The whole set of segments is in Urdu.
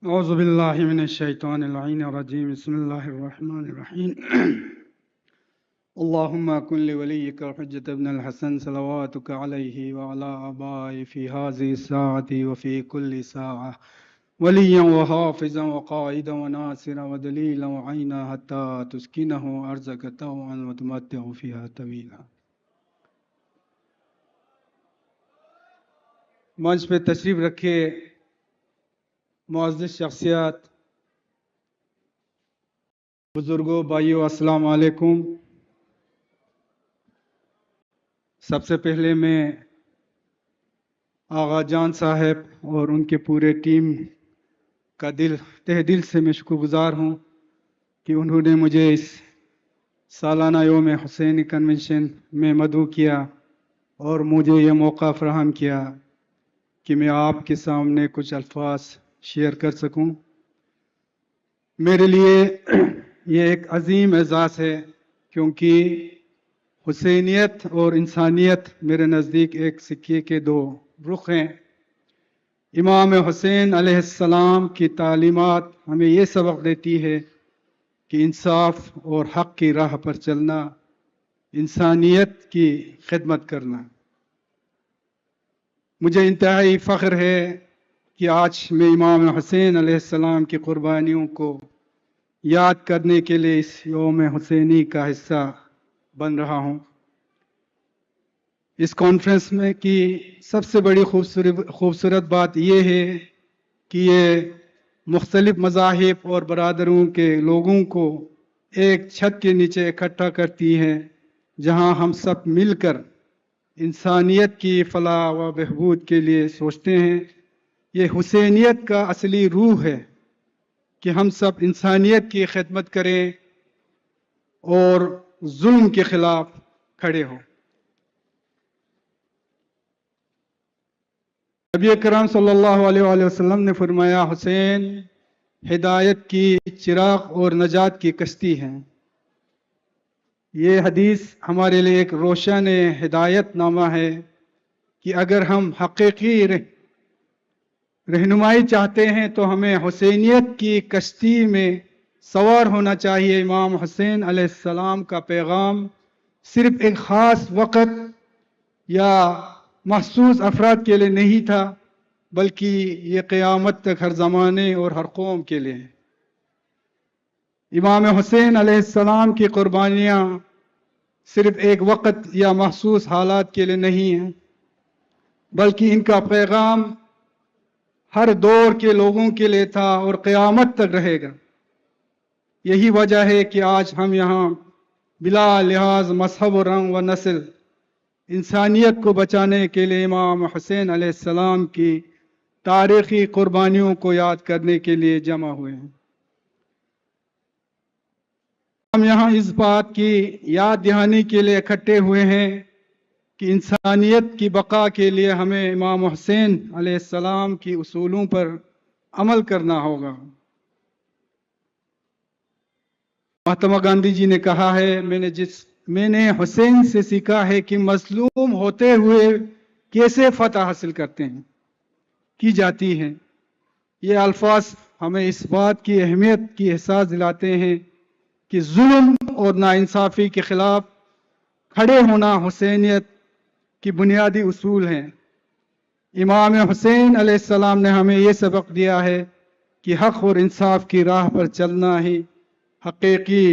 أعوذ بالله من الشيطان اللعين الرجيم بسم الله الرحمن الرحيم اللهم كن لوليك الحجة ابن الحسن صلواتك عليه وعلى آبائه في هذه الساعة وفي كل ساعة وليا وحافظا وقائدا وناصرا ودليلا وعينا حتى تسكنه أرزك طوعا وتمتع فيها طويلا. منچ پہ تشریف رکھے معزز شخصیات، بزرگوں، بھائیوں، السلام علیکم. سب سے پہلے میں آغا جان صاحب اور ان کے پورے ٹیم کا تہ دل سے میں شکر گزار ہوں کہ انہوں نے مجھے اس سالانہ یوم حسینی کنونشن میں مدعو کیا اور مجھے یہ موقع فراہم کیا کہ میں آپ کے سامنے کچھ الفاظ شیئر کر سکوں. میرے لیے یہ ایک عظیم اعزاز ہے کیونکہ حسینیت اور انسانیت میرے نزدیک ایک سکے کے دو رخ ہیں. امام حسین علیہ السلام کی تعلیمات ہمیں یہ سبق دیتی ہے کہ انصاف اور حق کی راہ پر چلنا، انسانیت کی خدمت کرنا. مجھے انتہائی فخر ہے کہ آج میں امام حسین علیہ السلام کی قربانیوں کو یاد کرنے کے لیے اس یوم حسینی کا حصہ بن رہا ہوں. اس کانفرنس میں کی سب سے بڑی خوبصورت بات یہ ہے کہ یہ مختلف مذاہب اور برادروں کے لوگوں کو ایک چھت کے نیچے اکٹھا کرتی ہے، جہاں ہم سب مل کر انسانیت کی فلاح و بہبود کے لیے سوچتے ہیں. یہ حسینیت کا اصلی روح ہے کہ ہم سب انسانیت کی خدمت کریں اور ظلم کے خلاف کھڑے ہوں. نبی کرام صلی اللہ علیہ وآلہ وسلم نے فرمایا، حسین ہدایت کی چراغ اور نجات کی کشتی ہیں. یہ حدیث ہمارے لیے ایک روشن ہدایت نامہ ہے کہ اگر ہم حقیقی رہنمائی چاہتے ہیں تو ہمیں حسینیت کی کشتی میں سوار ہونا چاہیے. امام حسین علیہ السلام کا پیغام صرف ایک خاص وقت یا مخصوص افراد کے لیے نہیں تھا، بلکہ یہ قیامت تک ہر زمانے اور ہر قوم کے لیے. امام حسین علیہ السلام کی قربانیاں صرف ایک وقت یا مخصوص حالات کے لیے نہیں ہیں، بلکہ ان کا پیغام ہر دور کے لوگوں کے لیے تھا اور قیامت تک رہے گا. یہی وجہ ہے کہ آج ہم یہاں بلا لحاظ مذہب و رنگ و نسل انسانیت کو بچانے کے لیے امام حسین علیہ السلام کی تاریخی قربانیوں کو یاد کرنے کے لیے جمع ہوئے ہیں. ہم یہاں اس بات کی یاد دہانی کے لیے اکٹھے ہوئے ہیں کہ انسانیت کی بقا کے لیے ہمیں امام حسین علیہ السلام کی اصولوں پر عمل کرنا ہوگا. مہاتما گاندھی جی نے کہا ہے، میں نے حسین سے سیکھا ہے کہ مظلوم ہوتے ہوئے کیسے فتح حاصل کی جاتی ہے. یہ الفاظ ہمیں اس بات کی اہمیت کی احساس دلاتے ہیں کہ ظلم اور ناانصافی کے خلاف کھڑے ہونا حسینیت کی بنیادی اصول ہیں. امام حسین علیہ السلام نے ہمیں یہ سبق دیا ہے کہ حق اور انصاف کی راہ پر چلنا ہی حقیقی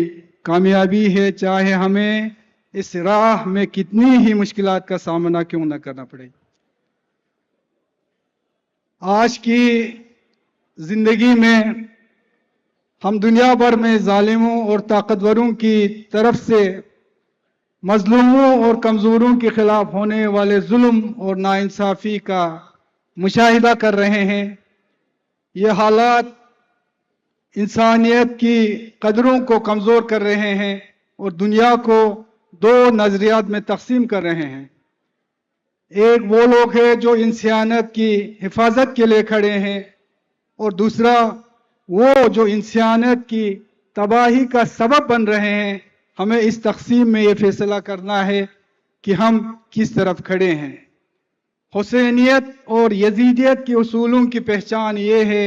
کامیابی ہے، چاہے ہمیں اس راہ میں کتنی ہی مشکلات کا سامنا کیوں نہ کرنا پڑے. آج کی زندگی میں ہم دنیا بھر میں ظالموں اور طاقتوروں کی طرف سے مظلوموں اور کمزوروں کے خلاف ہونے والے ظلم اور ناانصافی کا مشاہدہ کر رہے ہیں. یہ حالات انسانیت کی قدروں کو کمزور کر رہے ہیں اور دنیا کو دو نظریات میں تقسیم کر رہے ہیں. ایک وہ لوگ ہیں جو انسانیت کی حفاظت کے لیے کھڑے ہیں، اور دوسرا وہ جو انسانیت کی تباہی کا سبب بن رہے ہیں. ہمیں اس تقسیم میں یہ فیصلہ کرنا ہے کہ ہم کس طرف کھڑے ہیں. حسینیت اور یزیدیت کے اصولوں کی پہچان یہ ہے